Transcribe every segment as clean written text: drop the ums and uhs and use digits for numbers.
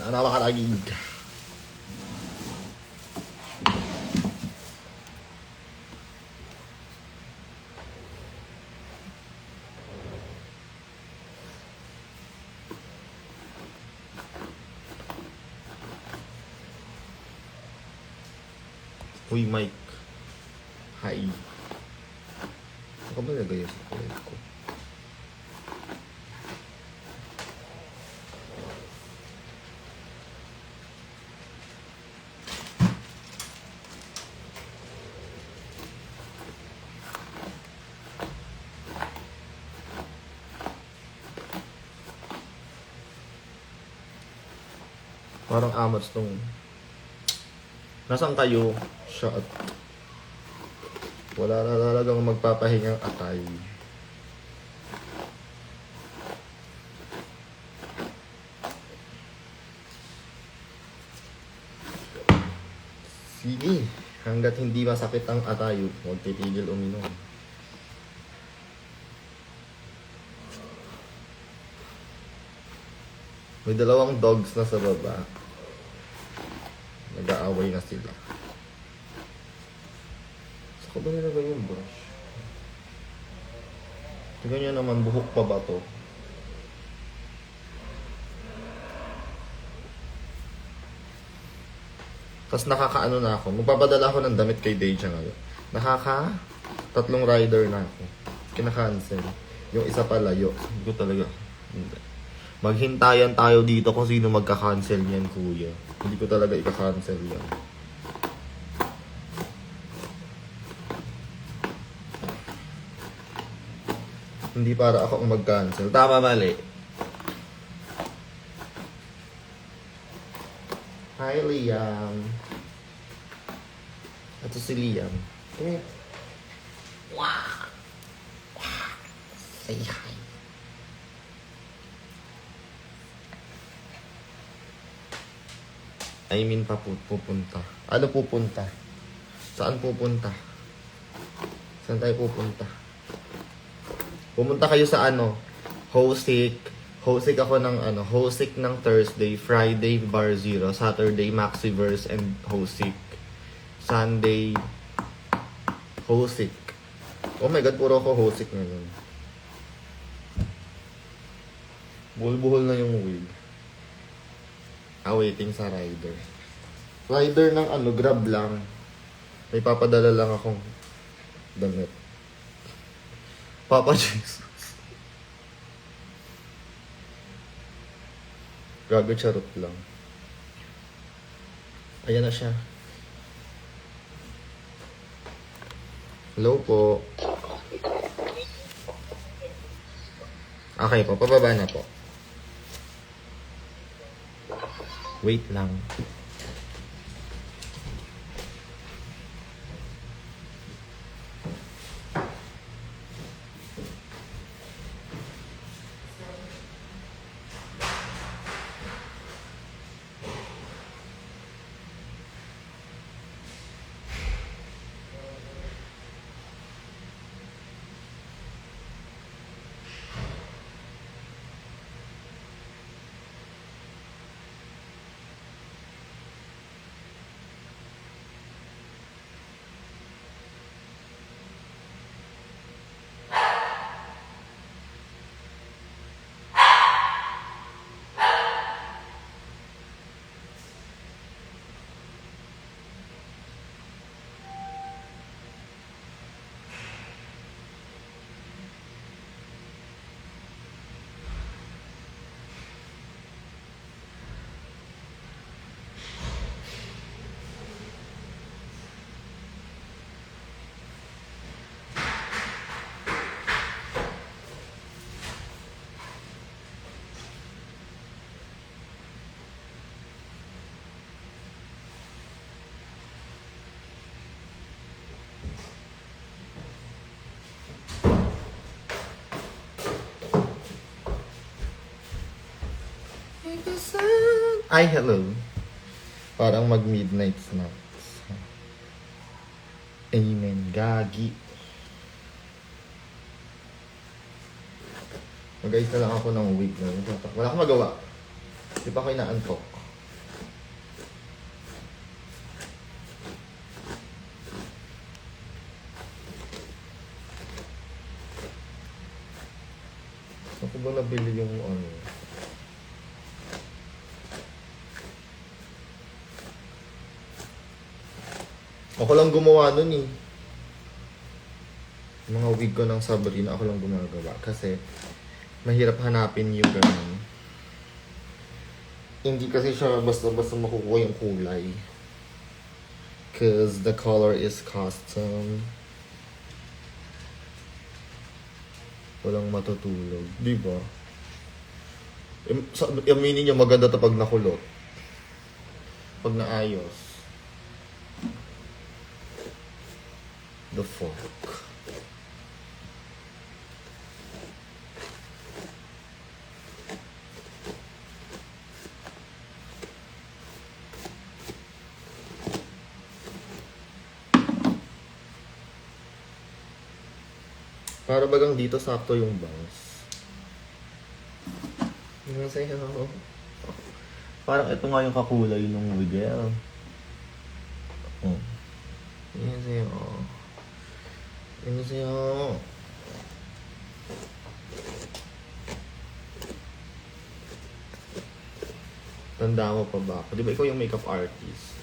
Sana makaragig. Uy, Mike. Hi. Ako ba nagaya sa kulit ko? Parang amats tong... Nasaan kayo? Shot. Wala na talagang magpapahingang atay. Sige. Hanggat hindi masakit ang atay, huwag titigil uminom. May dalawang dogs na sa baba. Nag-aaway na sila. Saan ko ba nilagay yung brush? Tingnan nyo naman, buhok pa ba to? Tapos nakakaano na ako. Magpapadala ako ng damit kay Deja ngayon. Tatlong rider na ako. Kinakancel. Yung isa pa layo. Hindi ko talaga. Hindi. Maghintayan tayo dito kung sino magka-cancel yan, kuya. Hindi ko talaga ika-cancel yan. Hindi para ako ang mag-cancel. Tama, mali. Hi, Liam. Ito si Liam. Wow! Wow! Say hi. I mean, pupunta. Ano pupunta? Saan pupunta? Saan tayo pupunta? Pumunta kayo sa ano? Hosik. Hosik ako ng ano? Hosik ng Thursday. Friday, Bar Zero. Saturday, Maxiverse and Hosik. Sunday, Hosik. Oh my God, puro ako Hosik ngayon. Buhol-buhol na yung wig. Waiting sa rider. Rider ng ano, Grab lang. May papadala lang akong damit. Papa Jesus. Gago, charot lang. Ayan na siya. Hello po. Okay po, pababa na po. Wait lang. Ay, hello. Parang mag-midnight snacks. Amen. Gagi. Mag-ayos na lang ako ng wig na. Wala akong magawa. Di pa ako inaantok. Ko ba nabili yung ano? Ako lang gumawa nun eh. Mga wig ko ng Sabrina, ako lang gumagawa. Kasi, mahirap hanapin yung ganun. Hindi kasi siya basta-basta makukuha yung kulay. Cause the color is custom. Walang matutulog. Di ba? Aminin niyo maganda to pag nakulot. Pag naayos. The fork. Para bagang dito sakto yung bangs. Yung sa'yo. Parang ito nga yung kakulay nung wigel. Oh. Yan sa'yo. Yan sa'yo. Tanda mo pa ba ako? Di ba ikaw yung makeup artist?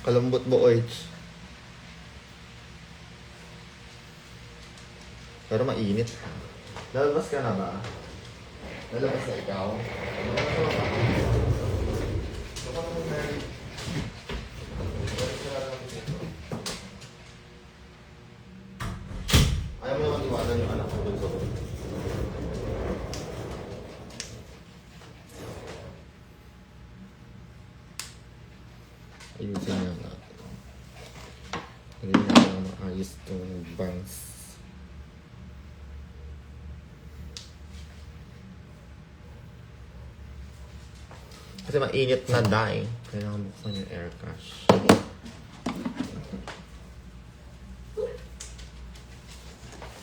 Kalambot mo, oich. Pero mainit. Lalabas ka na ba? Lalabas na ikaw? Ayaw mo naman iwanan yung anak ko dun sa room. Ayusin nga natin. Hindi na maayos itong bangs. Kasi mainit na dye. Kailangan buksan yung air cash.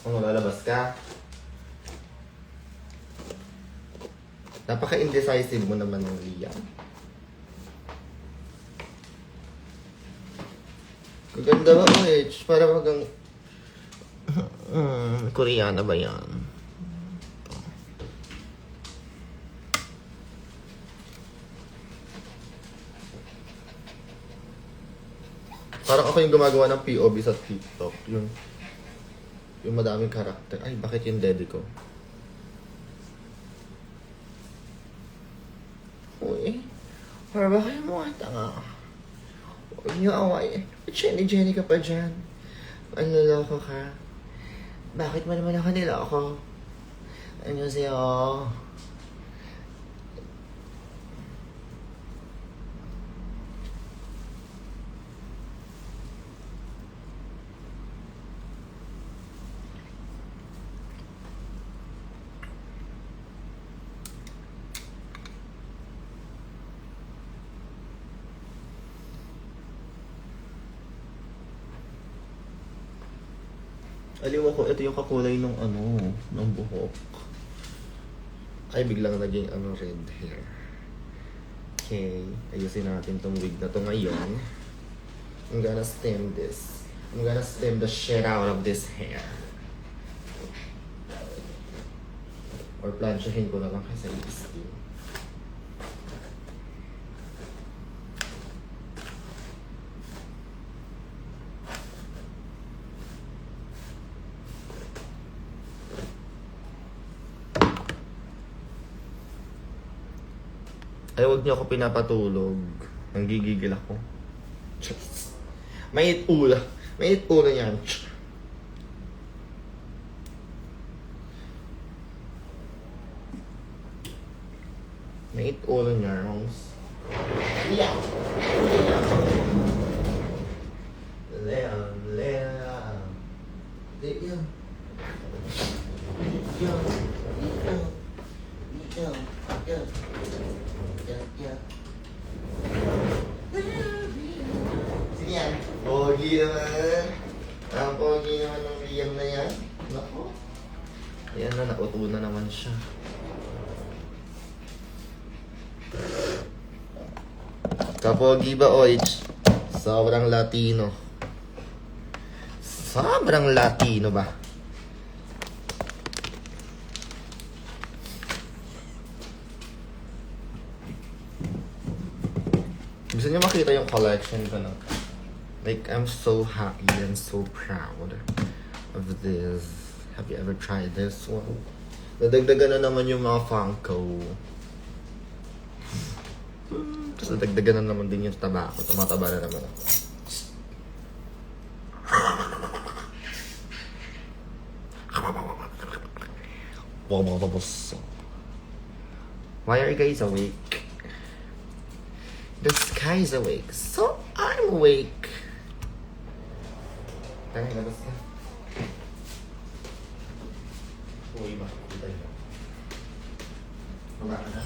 Ano, lalabas ka? Napaka-indecisive mo naman ng Liam. Kaganda ba, Oich? Para magang... Koreana ba yan? Parang ako yung gumagawa ng POV sa TikTok. Yung madaming karakter. Ay, bakit yung daddy ko? Uy, para ba kayo mo ata nga? Huwag niyo away. Jenny ka pa dyan. Ang loloko ka. Bakit mo naman ako niloko? Ano sa'yo? Aliw ako, ito yung kakulay nung ng buhok. Ay, biglang naging red hair. Okay, ayusin natin tong wig na to ngayon. I'm gonna stem this. I'm gonna stem the shit out of this hair. Or plansyahin ko na lang kasi i-steam. Ay, huwag niyo ako pinapatulog. Nanggigigil ako. Mainit ulo. Mainit ulo yan. Mainit ulo niya, Rose. Yeah. Leon. Leon. pogi naman. Ang pogi naman ng Liam na yan. Naku. Ayan na, nakuto na naman siya. Kapogi ba, Oich? Sobrang Latino. Sobrang Latino ba? Gusto niyo makita yung collection ko na? Like, I'm so happy and so proud of this. Have you ever tried this one? Nadagdagan na naman yung mga Funko. Tapos nadagdagan na naman din yung tabako. Tumataba na naman ako. Why are you guys awake? The sky is awake, so I'm awake. Tanga, labas ka. Uy, makikita niyo. Baba ka na.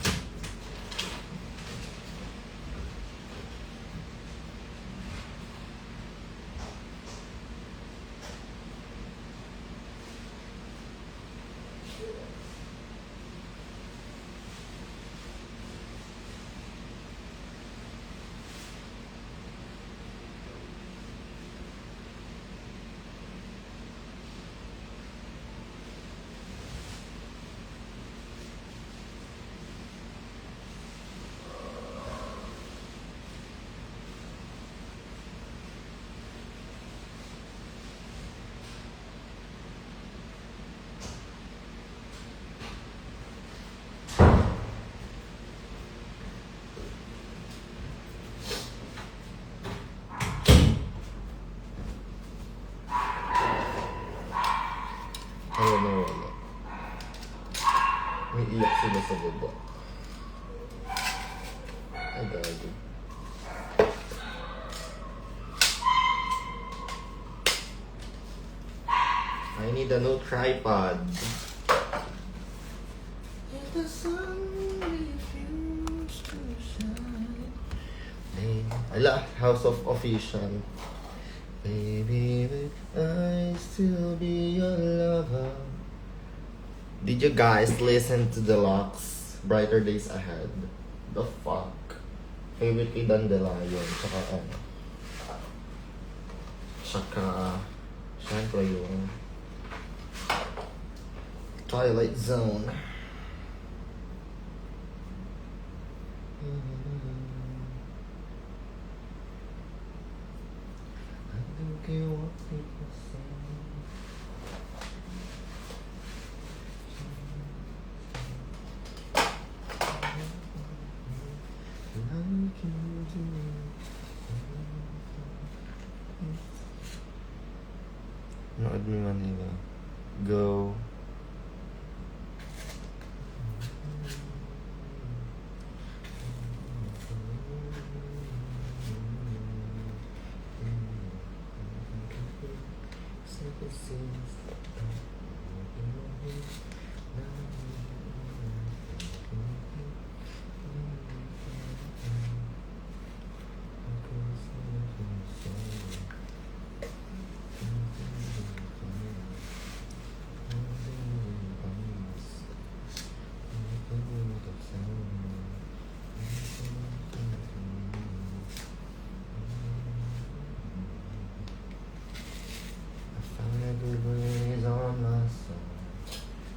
Ayaw na wala. May iyak sila sa baba. Ay, gago. I need a new tripod. If the sun refused to shine. Ala, House of Official. Baby, will I still be your lover? Did you guys listen to Deluxe? Brighter Days Ahead. The fuck? Favorite kay Dandelion. Tsaka ano? Tsaka, syempre yung Twilight Zone. I don't care what people say. Nood mo Manila. Go.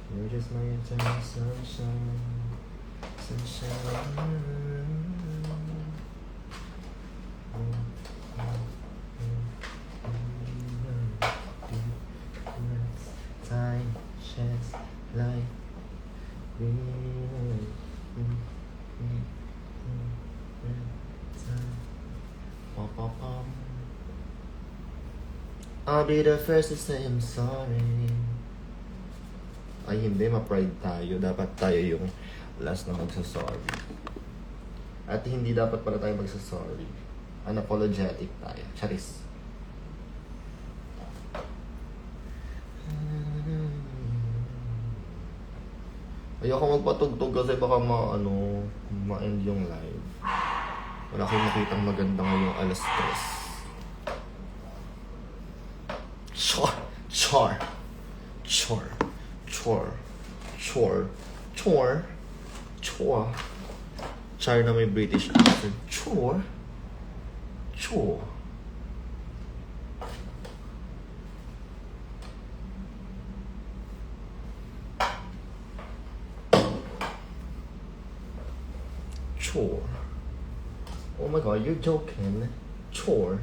You're just my eternal sunshine, sunshine. Time sheds light. I'll be the first to say I'm sorry. Ay hindi, ma-pride tayo. Dapat tayo yung last na magsasorry. At hindi dapat pala tayo magsasorry. Unapologetic tayo. Charis. Ayoko magpatugtog kasi baka ma-end yung live. Wala akong makitang maganda ngayong alas 3. Char. Char. Char. Char. Char. Char. Char. Char na may British accent. Char. Char. Chore. Oh my god, you're joking. Chore.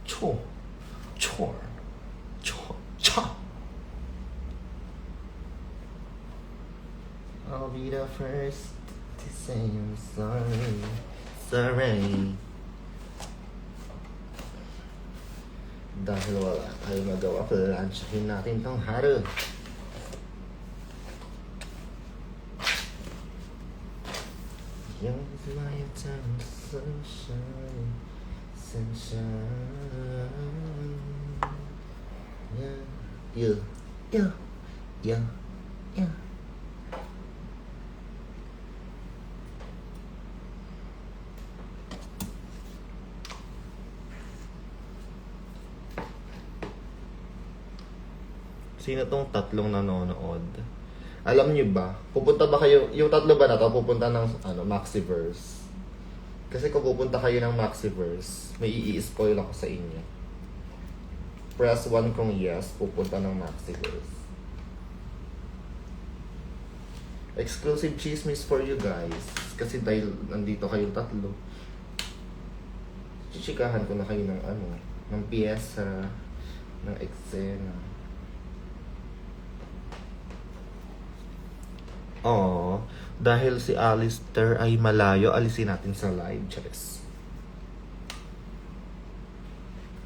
Chore. Chore. Chore. Chore. I'll be the first to say I'm sorry. Sorry. Dahil wala tayo magawa, plansyahin natin tong haro. Young is my eternal sunshine, sunshine. Yeah, yeah, yeah, yeah, yeah. Sino tong tatlong nanonood? Alam niyo ba, pupunta ba kayo, yung tatlo ba na to, pupunta ng Maxiverse? Kasi kung pupunta kayo ng Maxiverse, may i-spoil ako sa inyo. Press 1 kung yes, pupunta ng Maxiverse. Exclusive chismis for you guys. Kasi dahil nandito kayong tatlo, chichikahan ko na kayo ng ng piyesa, ng eksena. Oh, dahil si Alistair ay malayo, alisin natin sa live, Charis.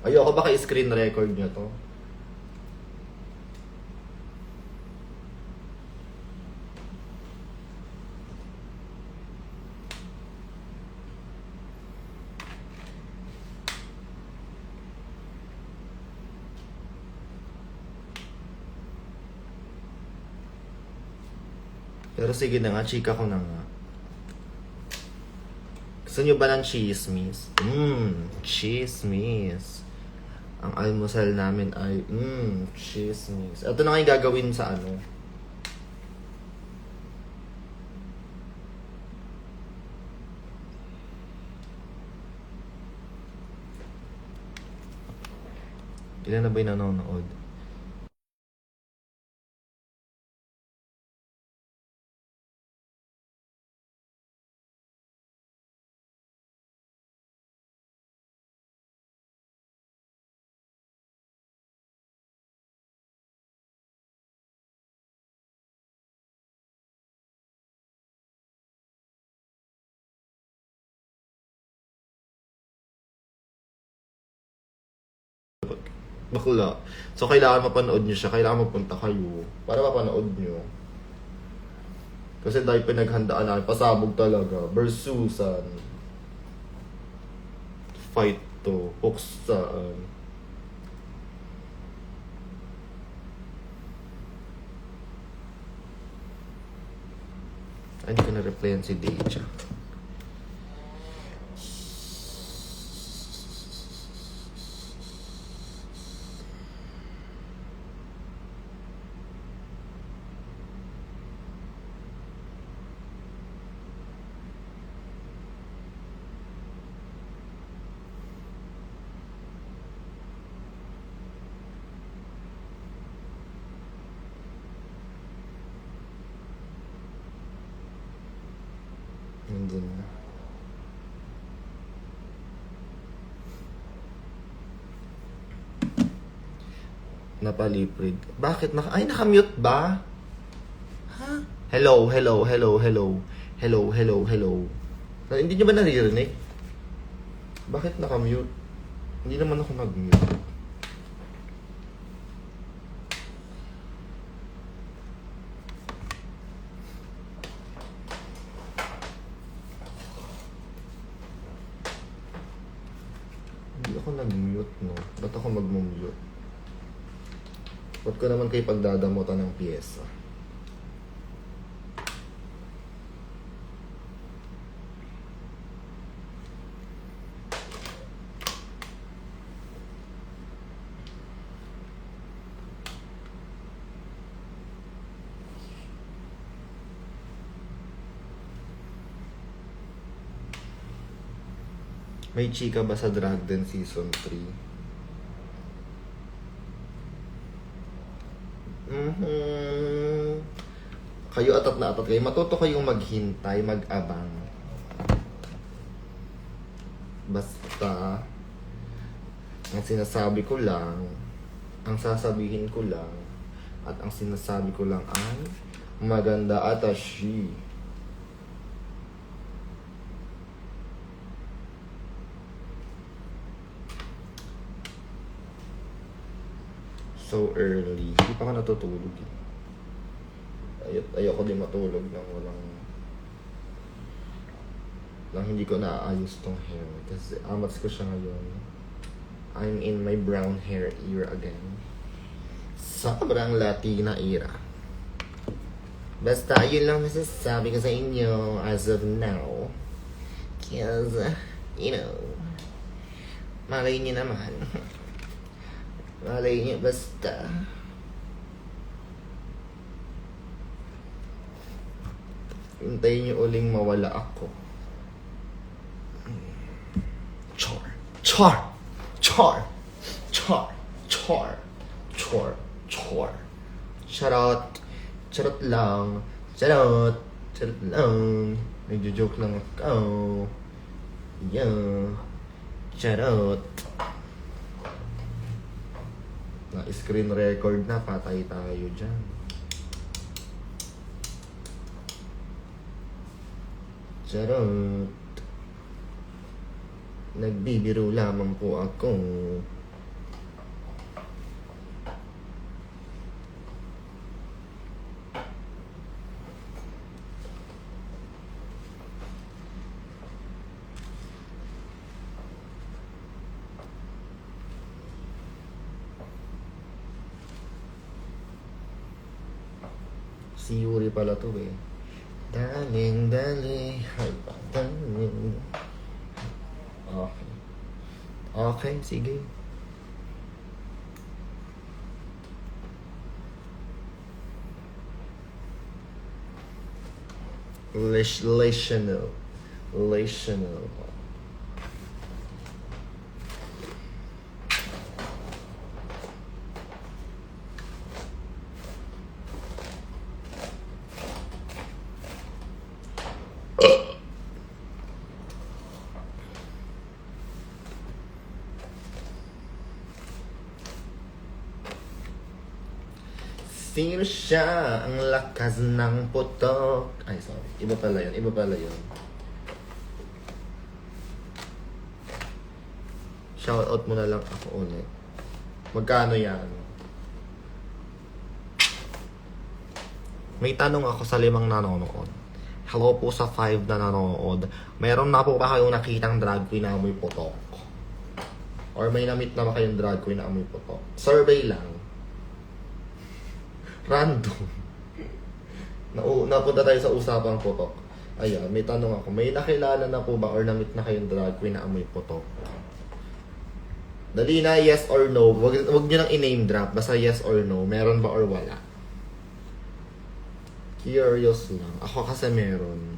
Ayoko baka screen record nyo to. Pero sige na nga, chika ko na nga. Gusto nyo ba ng chismis? Chismis. Ang almusal namin ay, chismis. Ito na nga yung gagawin sa Ilan na ba yung nanonood? Bakla. So, kailangan mapanood nyo siya. Kailangan mapunta kayo. Para mapanood nyo. Kasi dahil pinaghandaan namin, pasabog talaga. Versusan. Fight to. Puksaan. Ay, hindi ko na-replyan si Deja. Nandun na. Napaliprid. Bakit? Ay, nakamute ba? Ha? Hello, hello, hello, hello. Hello, hello, hello. Hindi nyo ba naririnig? Bakit nakamute? Hindi naman ako nag-mute. Hindi ako nag-mute, no? Ba't ako mag-mute? Ba't ko naman kayo pagdadamutan ng piyesa? May chika ba sa Drag Den Season 3? Kayo atat na atat kayo. Matuto kayong maghintay, mag-abang. Basta, ang sinasabi ko lang, ang sasabihin ko lang, at ang sinasabi ko lang ay, maganda atashi. So early. Hindi pa ka natutulog eh. Ayoko din matulog nang hindi ko naaayos tong hair. Kasi amats ko siya ngayon. I'm in my brown hair era again. Sobrang Latina era. Basta yun lang masasabi ko sa inyo as of now. Cause, you know, malay niyo naman. Malay niyo basta. Hintayin niyo uling mawala ako. Char. Char. Char. Char. Char. Char. Char. Charot. Charot lang. Charot. Charot lang. Nagjo-joke lang ako. Yeah. Charot. Na-screen record na. Patay tayo dyan. Charot. Nagbibiro lamang po ako. Si Yuri pala to eh. Daling, dali, ay padaling. Okay. Okay, sige. Relational. Relational. Sino siya? Ang lakas ng putok. Ay, sorry. Iba pala yun. Iba pala yun. Shoutout mo na lang ako ulit. Magkano yan? May tanong ako sa 5 nanonood. Hello po sa 5 na nanonood. Meron na po ba kayong nakitang drag queen na amoy putok? Or may na-meet na ba kayong drag queen na amoy putok? Survey lang. Random. Napunta tayo sa usapang putok. Ayan, may tanong ako. May nakilala na po ba or na-meet na kayong drag queen na amoy putok? Dali na, yes or no. Wag nyo nang i-name drop. Basta yes or no. Meron ba or wala? Curious lang. Ako kasi meron.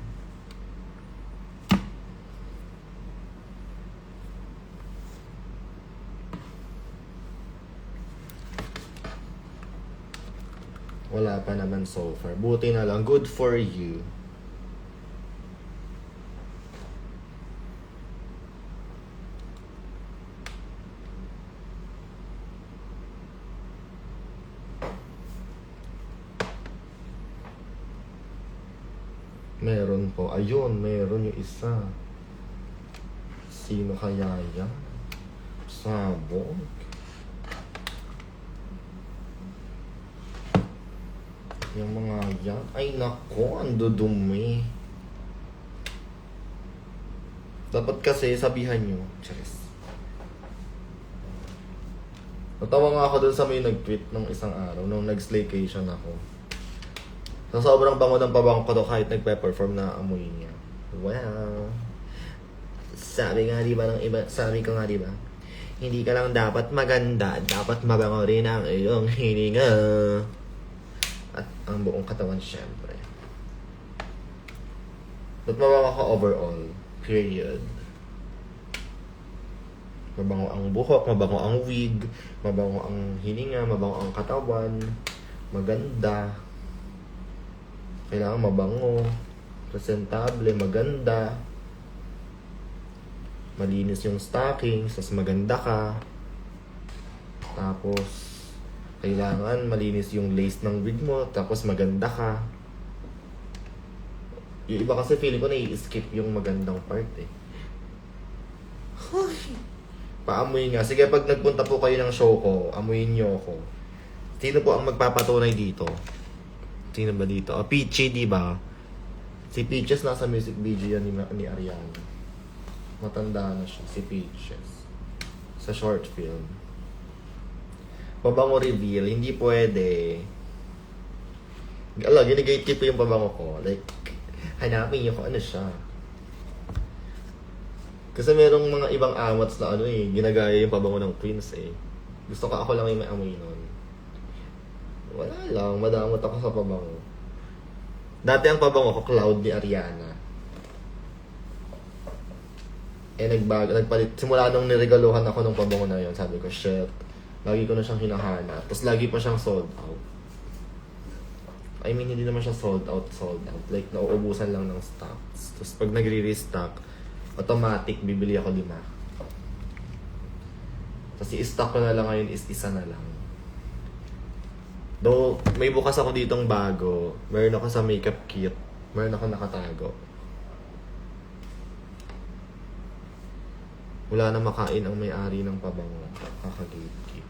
Wala pa naman so far. Buti na lang. Good for you. Meron po. Ayun, meron yung isa. Sino kaya yan? Sabog. Yung mga yan. Ay nako, ang dudumi. Dapat kasi sabihan nyo. Charis. Natawa nga ako dun sa may nag-tweet nung isang araw, nung nag-slaycation ako. So, sobrang bango ng pabango ko to kahit nagpe-perform na amoy niya. Wow. Sabi nga diba ng iba, sabi ko nga diba, hindi ka lang dapat maganda, dapat mabango rin ang iyong hininga. At ang buong katawan syempre. Ba't mabango ka overall? Period. Mabango ang buhok, mabango ang wig, mabango ang hininga, mabango ang katawan. Maganda. Kailangan mabango. Presentable, maganda. Malinis yung stockings, tas maganda ka. Tapos, kailangan malinis yung lace ng wig mo, tapos maganda ka. Yung iba kasi feeling ko nai-skip yung magandang part eh. Paamuyin nga. Sige, pag nagpunta po kayo ng show ko, amuyin nyo ako. Sino po ang magpapatunay dito? Sino ba dito? Peachy, di ba? Si Peaches nasa music video yan ni Ariana. Matanda na siya, si Peaches. Sa short film. Pabango reveal, hindi pwede. Ginigate ko yung pabango ko. Like, hanapin nyo kung ano siya. Kasi merong mga ibang amats na ginagaya yung pabango ng Prince eh. Gusto ko ako lang yung may amoy nun. Wala lang, madamot ako sa pabango. Dati ang pabango ko, Cloud ni Ariana. Nagpalit. Simula nung niregaluhan ako ng pabango na yun, sabi ko, shit, lagi ko na siyang hinahanap. Tapos lagi pa siyang sold out. I mean, hindi naman siya sold out. Like, nauubusan lang ng stocks. Tapos pag nagre-restock, automatic, bibili ako 5. Tapos i-stock ko na lang ngayon is isa na lang. Though, may bukas ako ditong bago. Meron ako sa makeup kit. Meron ako nakatago. Wala na makain ang may-ari ng pabango. Kaka-gatekeep.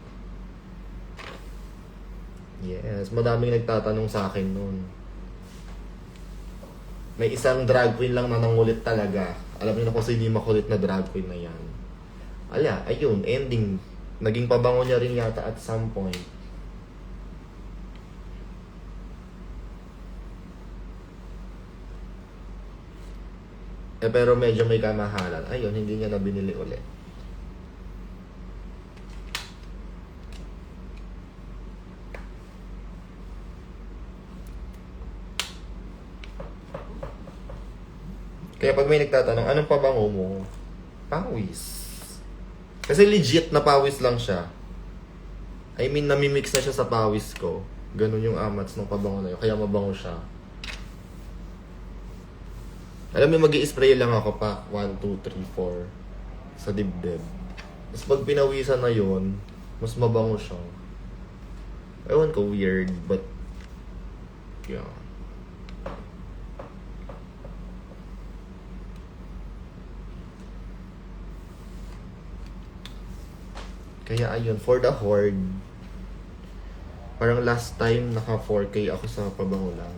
Yes, madaming nagtatanong sa akin noon. May isang drag queen lang na nangulit talaga. Alam niyo na kung sino yung makulit na drag queen na yan. Ayun, ending. Naging pabango niya rin yata at some point. Pero medyo may kamahalan. Ayun, hindi niya na binili ulit. Kaya pag may nagtatanong, anong pabango mo? Pawis. Kasi legit na pawis lang siya. I mean, namimix na siya sa pawis ko. Ganun yung amats ng pabango na yun. Kaya mabango siya. Alam mo, mag-i-spray lang ako pa. 1, 2, 3, 4. Sa dibdib. Tapos pag pinawisan na yun, mas mabango siya. Ewan ko, weird. But, yeah. Kaya ayun, for the horde, parang last time naka 4K ako sa pabango lang.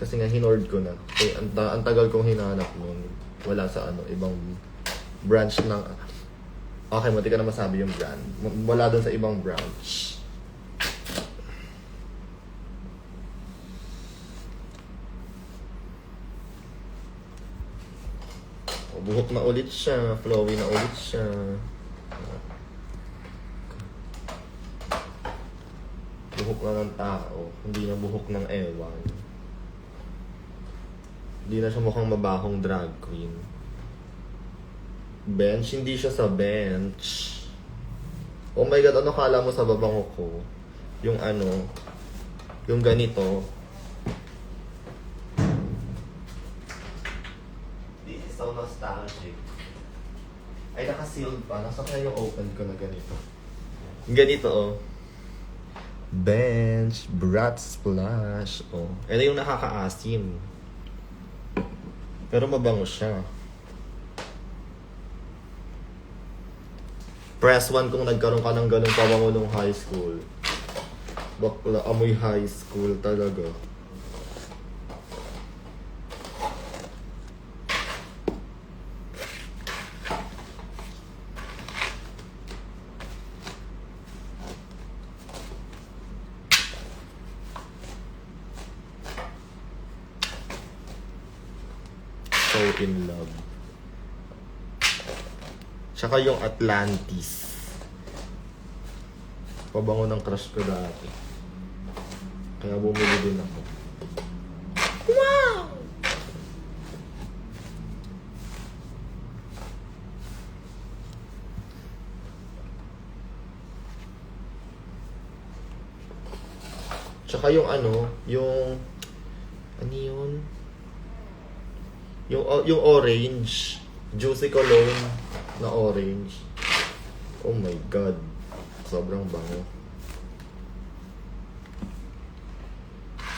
Kasi nga hinord ko na. Kaya ang tagal kong hinanap nun. Wala sa ibang branch ng... Okay, mati ka na masabi yung brand. Wala dun sa ibang branch. Buhok na ulit siya. Flowy na ulit siya. Buhok na ng tao. Hindi na buhok ng ewan. Hindi na siya mukhang mabahong drag queen. Bench? Hindi siya sa bench. Oh my God, ano kala mo sa babango ko? Yung yung ganito. This is so nostalgic. Ay, naka-sealed pa. Nasa kaya yung open ko na ganito. Ganito, oh. Bench, Brat Splash. Oh. Ito yung nakakaasim. Pero mabango siya. Press 1 kung nagkaroon ka ng ganung pabango nung high school. Bakla, amoy high school talaga. So in love. Tsaka yung Atlantis. Pabango ng crush ko dati. Kaya bumili din ako. Wow! Tsaka yung ano, yung... Ano yun? Yung orange. Juicy cologne na orange. Oh my God. Sobrang bango.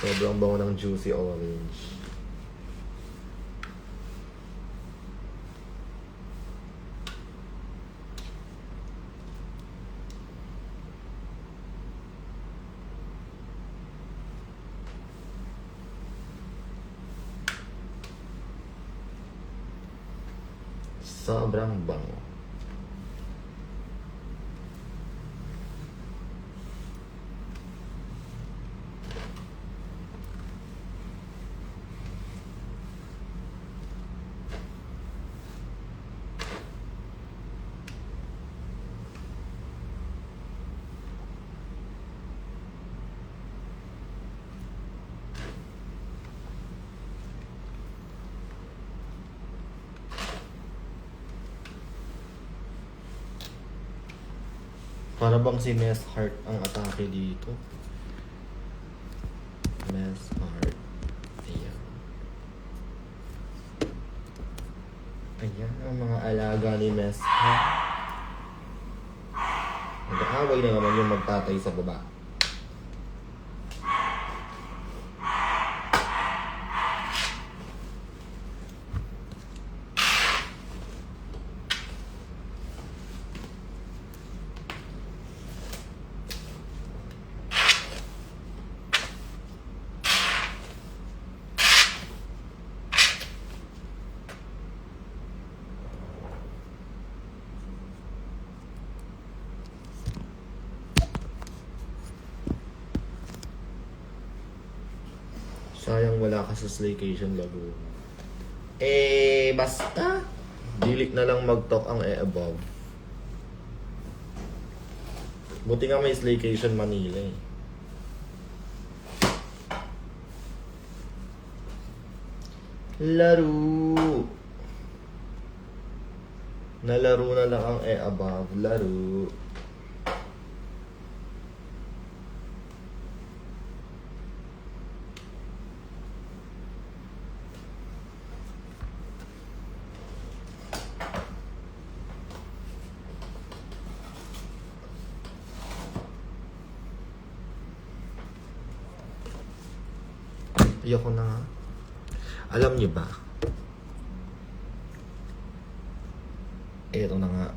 Sobrang bango ng juicy orange. Sobrang bango. Para bang si Mess Heart ang atake dito. Mess Heart. Ayan. Ayan ang mga alaga ni Mess Heart. Nag-aaway na naman yung magtatay sa baba. Sayang wala ka sa Slaycation Laguna. Basta. Dilik na lang mag-talk ang above. Buti nga may Slaycation Manila eh. Laro. Nalaro na lang ang above. Laro. Ayoko na nga. Alam niyo ba? Eto na nga.